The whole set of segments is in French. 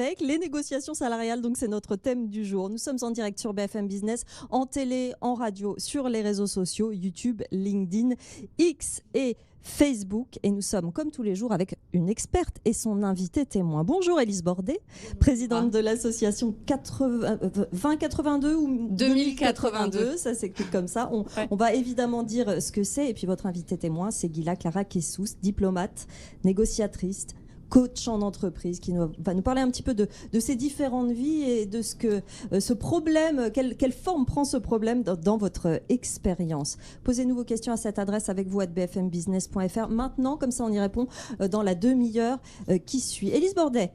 Avec les négociations salariales, donc c'est notre thème du jour. Nous sommes en direct sur BFM Business, en télé, en radio, sur les réseaux sociaux, YouTube, LinkedIn, X et Facebook. Et nous sommes, comme tous les jours, avec une experte et son invité témoin. Bonjour Élise Bordet, présidente de l'association 2082 ou 2082, ça s'écrit comme ça. On va évidemment dire ce que c'est. Et puis votre invité témoin, c'est Gila Clara Kessous, diplomate, négociatrice, coach en entreprise, qui va nous parler un petit peu de ses différentes vies et de ce problème, quelle forme prend ce problème dans votre expérience. Posez-nous vos questions à cette adresse avec vous à bfmbusiness.fr. Maintenant, comme ça on y répond dans la demi-heure qui suit. Élise Bordet,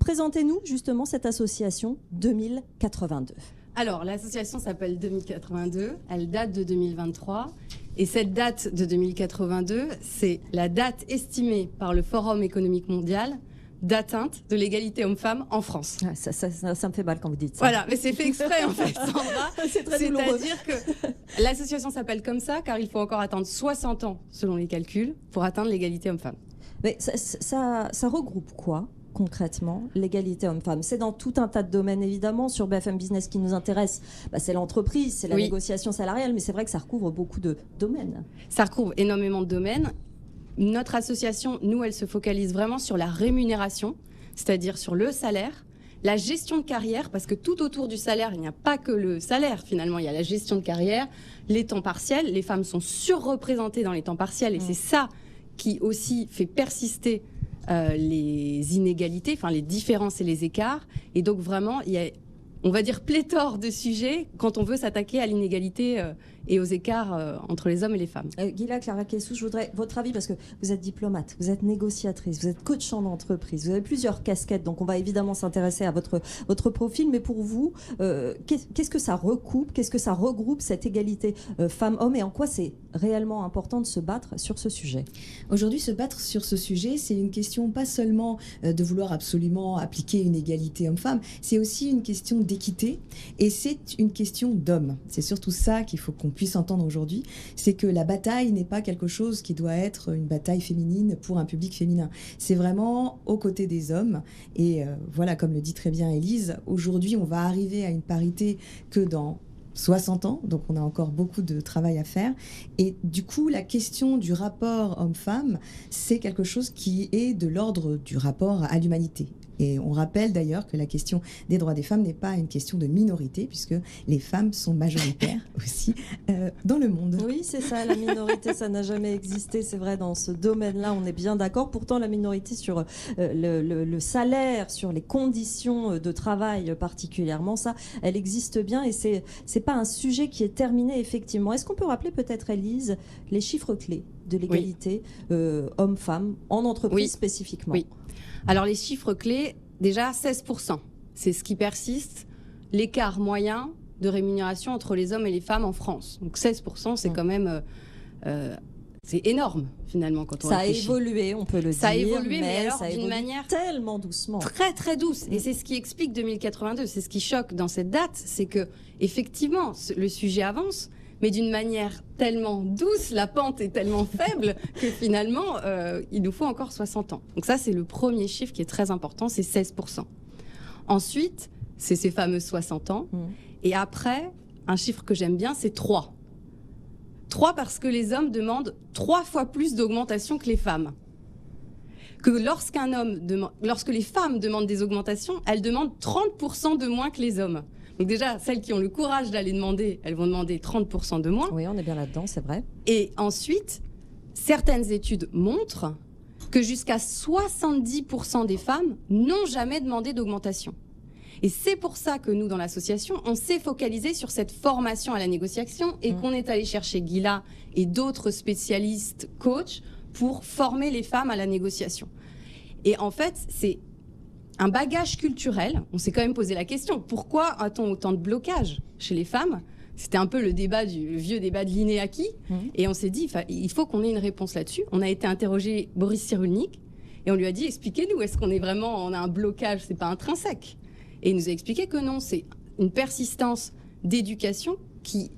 présentez-nous justement cette association 2082. Alors, l'association s'appelle 2082, elle date de 2023. Et cette date de 2082, c'est la date estimée par le Forum économique mondial d'atteinte de l'égalité homme-femme en France. Ah, ça me fait mal quand vous dites ça. Voilà, mais c'est fait exprès en fait, Sandra. C'est-à-dire que l'association s'appelle comme ça car il faut encore attendre 60 ans, selon les calculs, pour atteindre l'égalité homme-femme. Mais ça regroupe quoi concrètement, l'égalité homme-femme? C'est dans tout un tas de domaines, évidemment. Sur BFM Business, qui nous intéresse, c'est l'entreprise, c'est la négociation salariale, mais c'est vrai que ça recouvre beaucoup de domaines. Ça recouvre énormément de domaines. Notre association, nous, elle se focalise vraiment sur la rémunération, c'est-à-dire sur le salaire, la gestion de carrière, parce que tout autour du salaire, il n'y a pas que le salaire, finalement, il y a la gestion de carrière, les temps partiels. Les femmes sont surreprésentées dans les temps partiels, et c'est ça qui aussi fait persister les inégalités, enfin les différences et les écarts. Et donc vraiment, il y a, on va dire, pléthore de sujets quand on veut s'attaquer à l'inégalité et aux écarts entre les hommes et les femmes. Gila Clara Kessous, je voudrais votre avis, parce que vous êtes diplomate, vous êtes négociatrice, vous êtes coach en entreprise, vous avez plusieurs casquettes, donc on va évidemment s'intéresser à votre profil, mais pour vous, qu'est-ce que ça recoupe, qu'est-ce que ça regroupe, cette égalité femmes-hommes, et en quoi c'est réellement important de se battre sur ce sujet? Aujourd'hui, se battre sur ce sujet, c'est une question pas seulement de vouloir absolument appliquer une égalité homme-femme, c'est aussi une question d'équité, et c'est une question d'hommes. C'est surtout ça qu'il faut qu'on puisse entendre aujourd'hui, c'est que la bataille n'est pas quelque chose qui doit être une bataille féminine pour un public féminin. C'est vraiment aux côtés des hommes. Et voilà, comme le dit très bien Élise, aujourd'hui, on va arriver à une parité que dans 60 ans, donc on a encore beaucoup de travail à faire. Et du coup, la question du rapport homme-femme, c'est quelque chose qui est de l'ordre du rapport à l'humanité. Et on rappelle d'ailleurs que la question des droits des femmes n'est pas une question de minorité, puisque les femmes sont majoritaires aussi dans le monde. Oui, c'est ça, la minorité, ça n'a jamais existé, c'est vrai, dans ce domaine-là, on est bien d'accord. Pourtant, la minorité sur le salaire, sur les conditions de travail particulièrement, ça, elle existe bien, et c'est pas un sujet qui est terminé, effectivement. Est-ce qu'on peut rappeler peut-être, Élise, les chiffres clés de l'égalité homme-femme en entreprise spécifiquement? Oui. Alors les chiffres clés, déjà 16%, c'est ce qui persiste, l'écart moyen de rémunération entre les hommes et les femmes en France. Donc 16%, c'est quand même... c'est énorme, finalement, quand on réfléchit. Ça a évolué, on peut le dire. Ça a évolué, mais alors d'une manière tellement doucement. Très, très douce. Et c'est ce qui explique 2082. C'est ce qui choque dans cette date, c'est que, effectivement, le sujet avance, mais d'une manière tellement douce, la pente est tellement faible que finalement, il nous faut encore 60 ans. Donc ça, c'est le premier chiffre qui est très important, c'est 16%. Ensuite, c'est ces fameux 60 ans. Et après, un chiffre que j'aime bien, c'est 3. 3 parce que les hommes demandent 3 fois plus d'augmentation que les femmes. Que lorsque les femmes demandent des augmentations, elles demandent 30% de moins que les hommes. Donc déjà, celles qui ont le courage d'aller demander, elles vont demander 30% de moins. Oui, on est bien là-dedans, c'est vrai. Et ensuite, certaines études montrent que jusqu'à 70% des femmes n'ont jamais demandé d'augmentation. Et c'est pour ça que nous, dans l'association, on s'est focalisé sur cette formation à la négociation et qu'on est allé chercher Gila et d'autres spécialistes coachs pour former les femmes à la négociation. Et en fait, c'est un bagage culturel. On s'est quand même posé la question, pourquoi a-t-on autant de blocages chez les femmes? C'était un peu le vieux débat de l'Inéaki. Et on s'est dit, il faut qu'on ait une réponse là-dessus. On a été interrogé Boris Cyrulnik et on lui a dit, expliquez-nous, est-ce qu'on on a un blocage, c'est pas intrinsèque? Et il nous a expliqué que non, c'est une persistance d'éducation qui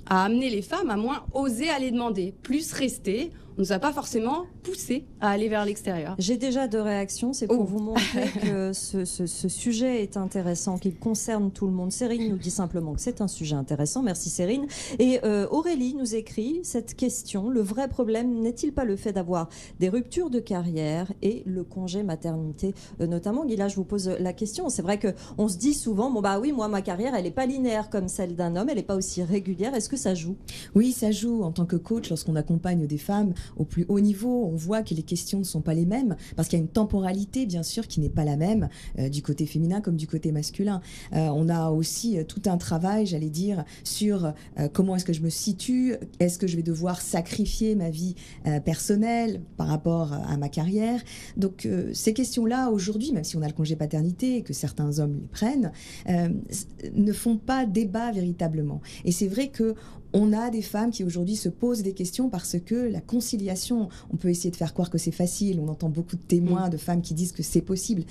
a amené les femmes à moins oser aller demander, plus rester. On ne nous a pas forcément pousser à aller vers l'extérieur. J'ai déjà 2 réactions, c'est pour vous montrer que ce sujet est intéressant, qu'il concerne tout le monde. Cérine nous dit simplement que c'est un sujet intéressant, merci Cérine. Et Aurélie nous écrit cette question, le vrai problème n'est-il pas le fait d'avoir des ruptures de carrière et le congé maternité notamment? Guilla, je vous pose la question, c'est vrai qu'on se dit souvent, bon bah oui, moi ma carrière elle n'est pas linéaire comme celle d'un homme, elle n'est pas aussi régulière, est-ce que ça joue? Oui, ça joue. En tant que coach, lorsqu'on accompagne des femmes au plus haut niveau, on voit que les questions ne sont pas les mêmes, parce qu'il y a une temporalité, bien sûr, qui n'est pas la même du côté féminin comme du côté masculin. On a aussi tout un travail, j'allais dire, sur comment est-ce que je me situe, est-ce que je vais devoir sacrifier ma vie personnelle par rapport à ma carrière. Donc ces questions-là, aujourd'hui, même si on a le congé paternité et que certains hommes les prennent, ne font pas débat véritablement. Et c'est vrai que on a des femmes qui aujourd'hui se posent des questions parce que la conciliation, on peut essayer de faire croire que c'est facile, on entend beaucoup de témoins de femmes qui disent que c'est possible,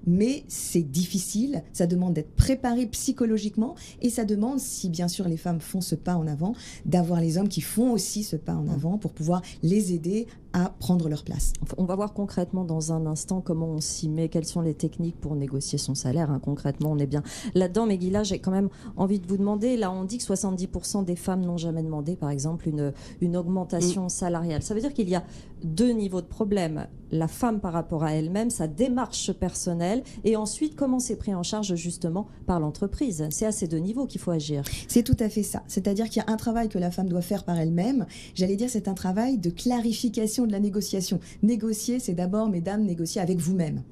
mais c'est difficile, ça demande d'être préparé psychologiquement et ça demande, si bien sûr les femmes font ce pas en avant, d'avoir les hommes qui font aussi ce pas en avant pour pouvoir les aider à prendre leur place. On va voir concrètement dans un instant comment on s'y met, quelles sont les techniques pour négocier son salaire. Concrètement, on est bien là-dedans. Mais Guilla, j'ai quand même envie de vous demander, là on dit que 70% des femmes n'ont jamais demandé, par exemple, une augmentation salariale. Ça veut dire qu'il y a 2 niveaux de problème. La femme par rapport à elle-même, sa démarche personnelle, et ensuite comment c'est pris en charge justement par l'entreprise. C'est à ces 2 niveaux qu'il faut agir. C'est tout à fait ça. C'est-à-dire qu'il y a un travail que la femme doit faire par elle-même. J'allais dire, c'est un travail de clarification de la négociation. Négocier, c'est d'abord, mesdames, négocier avec vous-même.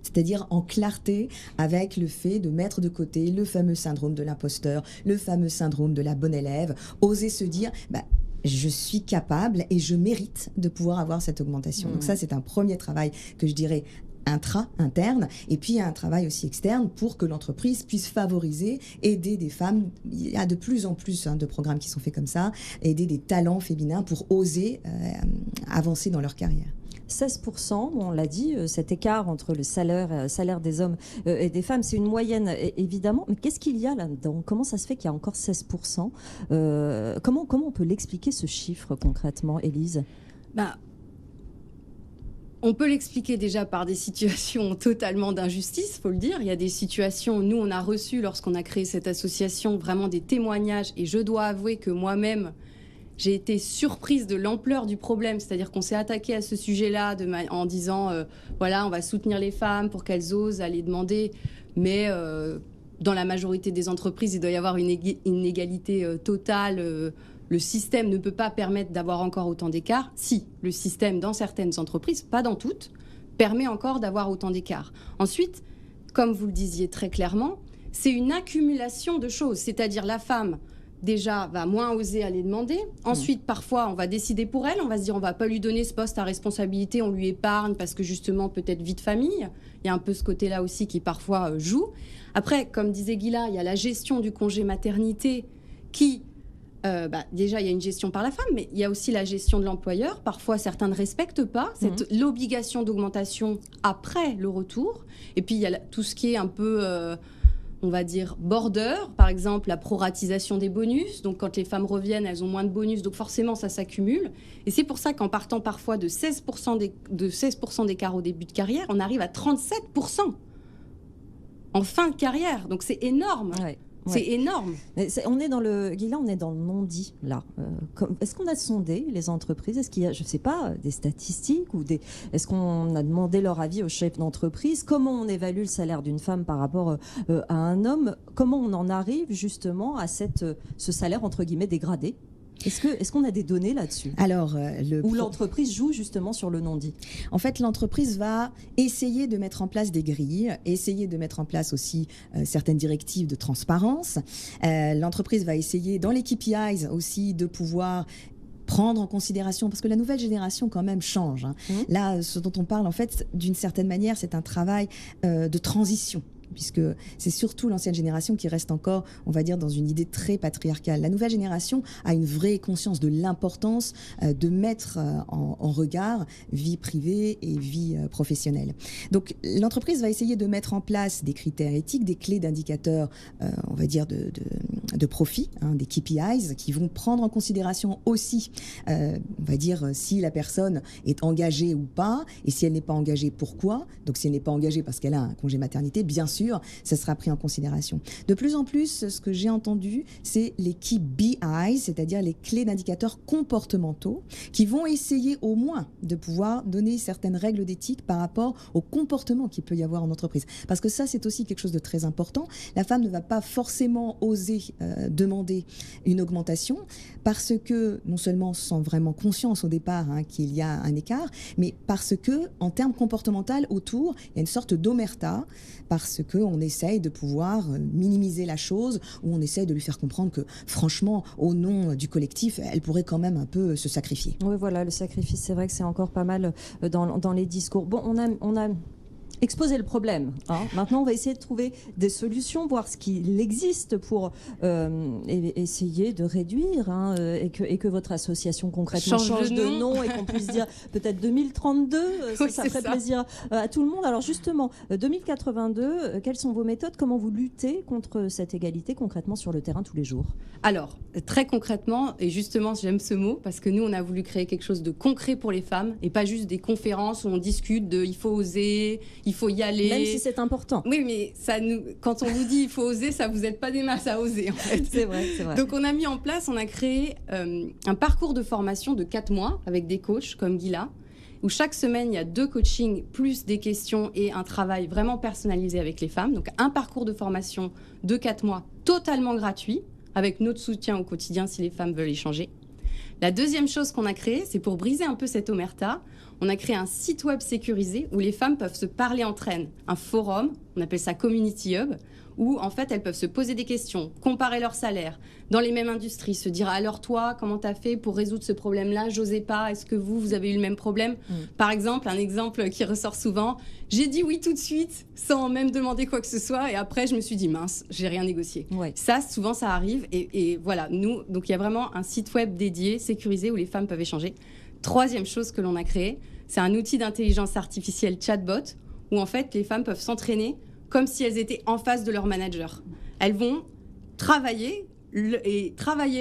C'est-à-dire en clarté avec le fait de mettre de côté le fameux syndrome de l'imposteur, le fameux syndrome de la bonne élève, oser se dire je suis capable et je mérite de pouvoir avoir cette augmentation. Donc ça, c'est un premier travail que je dirais interne, et puis il y a un travail aussi externe pour que l'entreprise puisse favoriser, aider des femmes. Il y a de plus en plus de programmes qui sont faits comme ça, aider des talents féminins pour oser avancer dans leur carrière. 16%, on l'a dit, cet écart entre le salaire des hommes et des femmes, c'est une moyenne évidemment, mais qu'est-ce qu'il y a là-dedans? Comment ça se fait qu'il y a encore 16%? Comment on peut l'expliquer ce chiffre concrètement, Élise? On peut l'expliquer déjà par des situations totalement d'injustice, faut le dire. Il y a des situations, nous on a reçu lorsqu'on a créé cette association vraiment des témoignages, et je dois avouer que moi-même, j'ai été surprise de l'ampleur du problème, c'est-à-dire qu'on s'est attaqué à ce sujet-là en disant voilà, on va soutenir les femmes pour qu'elles osent aller demander, mais dans la majorité des entreprises, il doit y avoir une inégalité totale. Le système ne peut pas permettre d'avoir encore autant d'écart. Si, le système, dans certaines entreprises, pas dans toutes, permet encore d'avoir autant d'écart. Ensuite, comme vous le disiez très clairement, c'est une accumulation de choses, c'est-à-dire la femme déjà va moins oser aller demander. Ensuite, parfois, on va décider pour elle. On va se dire, on va pas lui donner ce poste à responsabilité, on lui épargne parce que justement, peut-être vie de famille. Il y a un peu ce côté-là aussi qui parfois joue. Après, comme disait Guilla, il y a la gestion du congé maternité qui, déjà, il y a une gestion par la femme, mais il y a aussi la gestion de l'employeur. Parfois, certains ne respectent pas l'obligation d'augmentation après le retour. Et puis, il y a tout ce qui est un peu... on va dire border, par exemple la proratisation des bonus. Donc quand les femmes reviennent, elles ont moins de bonus, donc forcément ça s'accumule. Et c'est pour ça qu'en partant parfois de 16% d'écart au début de carrière, on arrive à 37% en fin de carrière. Donc c'est énorme. Ouais. C'est énorme. On est dans le Guilla, on est dans le non-dit là. Est-ce qu'on a sondé les entreprises? Est-ce qu'il y a, je sais pas, des statistiques ou est-ce qu'on a demandé leur avis aux chefs d'entreprise? Comment on évalue le salaire d'une femme par rapport à un homme? Comment on en arrive justement à ce salaire entre guillemets dégradé? Est-ce qu'on a des données là-dessus? Alors, où l'entreprise joue justement sur le non-dit? En fait, l'entreprise va essayer de mettre en place des grilles, essayer de mettre en place aussi certaines directives de transparence. L'entreprise va essayer, dans les KPIs aussi, de pouvoir prendre en considération, parce que la nouvelle génération quand même change. Là, ce dont on parle, en fait, d'une certaine manière, c'est un travail de transition. puisque c'est surtout l'ancienne génération qui reste encore, on va dire, dans une idée très patriarcale. La nouvelle génération a une vraie conscience de l'importance de mettre en regard vie privée et vie professionnelle. Donc l'entreprise va essayer de mettre en place des critères éthiques, des clés d'indicateurs, on va dire, de profit, des KPIs, qui vont prendre en considération aussi, on va dire, si la personne est engagée ou pas, et si elle n'est pas engagée, pourquoi. Donc si elle n'est pas engagée parce qu'elle a un congé maternité, bien sûr, ça sera pris en considération. De plus en plus, ce que j'ai entendu, c'est les key BI, c'est-à-dire les clés d'indicateurs comportementaux, qui vont essayer au moins de pouvoir donner certaines règles d'éthique par rapport au comportement qu'il peut y avoir en entreprise. Parce que ça, c'est aussi quelque chose de très important. La femme ne va pas forcément oser demander une augmentation parce que, non seulement sans vraiment conscience au départ qu'il y a un écart, mais parce que, en termes comportementaux autour, il y a une sorte d'omerta, parce qu'on essaye de pouvoir minimiser la chose, ou on essaye de lui faire comprendre que, franchement, au nom du collectif, elle pourrait quand même un peu se sacrifier. Oui, voilà, le sacrifice, c'est vrai que c'est encore pas mal dans les discours. Bon, on a exposer le problème. Maintenant, on va essayer de trouver des solutions, voir ce qu'il existe pour essayer de réduire et que votre association concrètement change de nom et qu'on puisse dire peut-être 2032. Ça ferait plaisir à tout le monde. Alors justement, 2082, quelles sont vos méthodes? Comment vous luttez contre cette égalité concrètement sur le terrain tous les jours? Alors, très concrètement, et justement, j'aime ce mot, parce que nous, on a voulu créer quelque chose de concret pour les femmes et pas juste des conférences où on discute de « il faut oser », il faut y aller. Même si c'est important. Oui, mais quand on vous dit il faut oser, ça vous aide pas des masses à oser, en fait. C'est vrai, c'est vrai. Donc, on a créé un parcours de formation de 4 mois avec des coachs comme Gila, où chaque semaine, il y a 2 coachings, plus des questions et un travail vraiment personnalisé avec les femmes. Donc, un parcours de formation de 4 mois totalement gratuit, avec notre soutien au quotidien si les femmes veulent échanger. La deuxième chose qu'on a créée, c'est pour briser un peu cette omerta, on a créé un site web sécurisé où les femmes peuvent se parler entre elles. Un forum, on appelle ça Community Hub, où en fait elles peuvent se poser des questions, comparer leur salaire dans les mêmes industries, se dire alors toi, comment t'as fait pour résoudre ce problème-là? J'osais pas, est-ce que vous avez eu le même problème? Par exemple, un exemple qui ressort souvent, j'ai dit oui tout de suite sans même demander quoi que ce soit et après je me suis dit mince, j'ai rien négocié. Ouais. Ça, souvent ça arrive et voilà, nous, donc il y a vraiment un site web dédié, sécurisé où les femmes peuvent échanger. Troisième chose que l'on a créé, c'est un outil d'intelligence artificielle chatbot où en fait les femmes peuvent s'entraîner comme si elles étaient en face de leur manager. Elles vont travailler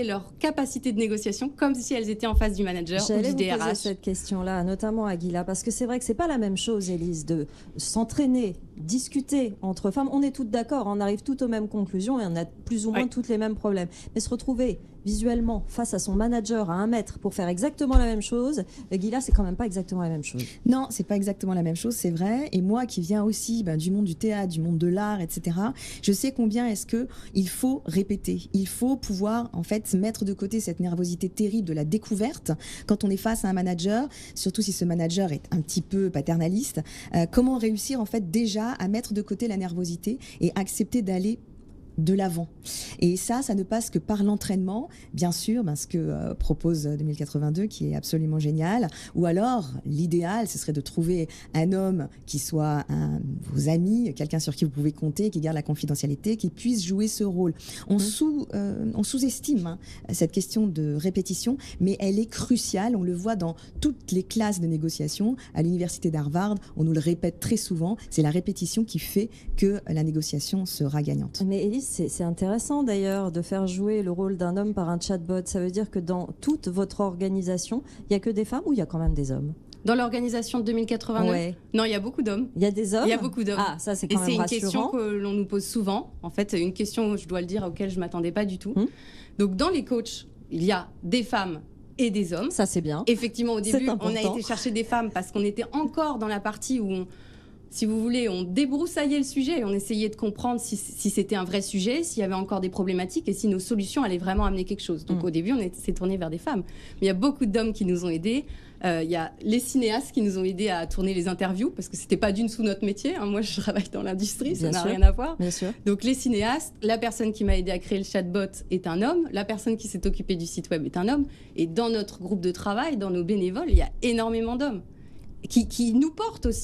leur capacité de négociation comme si elles étaient en face du manager ou du DRH. J'allais vous poser cette question-là, notamment à Gila, parce que c'est vrai que c'est pas la même chose, Élise, de s'entraîner, discuter entre femmes. On est toutes d'accord, on arrive toutes aux mêmes conclusions et on a plus ou moins toutes les mêmes problèmes. Mais se retrouver visuellement face à son manager à 1 mètre pour faire exactement la même chose, Gila, c'est quand même pas exactement la même chose. Non, c'est pas exactement la même chose, c'est vrai. Et moi qui viens aussi du monde du théâtre, du monde de l'art, etc., je sais combien est-ce que il faut répéter. Il faut pouvoir en fait mettre de côté cette nervosité terrible de la découverte quand on est face à un manager, surtout si ce manager est un petit peu paternaliste. Comment réussir en fait déjà à mettre de côté la nervosité et accepter d'aller de l'avant. Et ça ne passe que par l'entraînement, bien sûr, ce que propose 2082, qui est absolument génial. Ou alors, l'idéal, ce serait de trouver un homme qui soit vos amis, quelqu'un sur qui vous pouvez compter, qui garde la confidentialité, qui puisse jouer ce rôle. On sous-estime cette question de répétition, mais elle est cruciale. On le voit dans toutes les classes de négociation. À l'université d'Harvard, on nous le répète très souvent, c'est la répétition qui fait que la négociation sera gagnante. Mais Élise, c'est intéressant d'ailleurs de faire jouer le rôle d'un homme par un chatbot. Ça veut dire que dans toute votre organisation, il n'y a que des femmes ou il y a quand même des hommes? Dans l'organisation de 2089, non, il y a beaucoup d'hommes. Il y a des hommes? Il y a beaucoup d'hommes. Ah, ça c'est quand même rassurant. Et c'est une question que l'on nous pose souvent. En fait, une question, je dois le dire, auquel je ne m'attendais pas du tout. Donc dans les coachs, il y a des femmes et des hommes. Ça c'est bien. Effectivement, au début, on a été chercher des femmes parce qu'on était encore dans la partie où si vous voulez, on débroussaillait le sujet et on essayait de comprendre si c'était un vrai sujet, s'il y avait encore des problématiques et si nos solutions allaient vraiment amener quelque chose. Donc au début, on s'est tourné vers des femmes. Mais il y a beaucoup d'hommes qui nous ont aidés. Il y a les cinéastes qui nous ont aidés à tourner les interviews parce que c'était pas d'une sous notre métier. Moi, je travaille dans l'industrie, ça n'a rien à voir. Bien sûr. Donc les cinéastes, la personne qui m'a aidé à créer le chatbot est un homme, la personne qui s'est occupée du site web est un homme. Et dans notre groupe de travail, dans nos bénévoles, il y a énormément d'hommes qui nous portent aussi.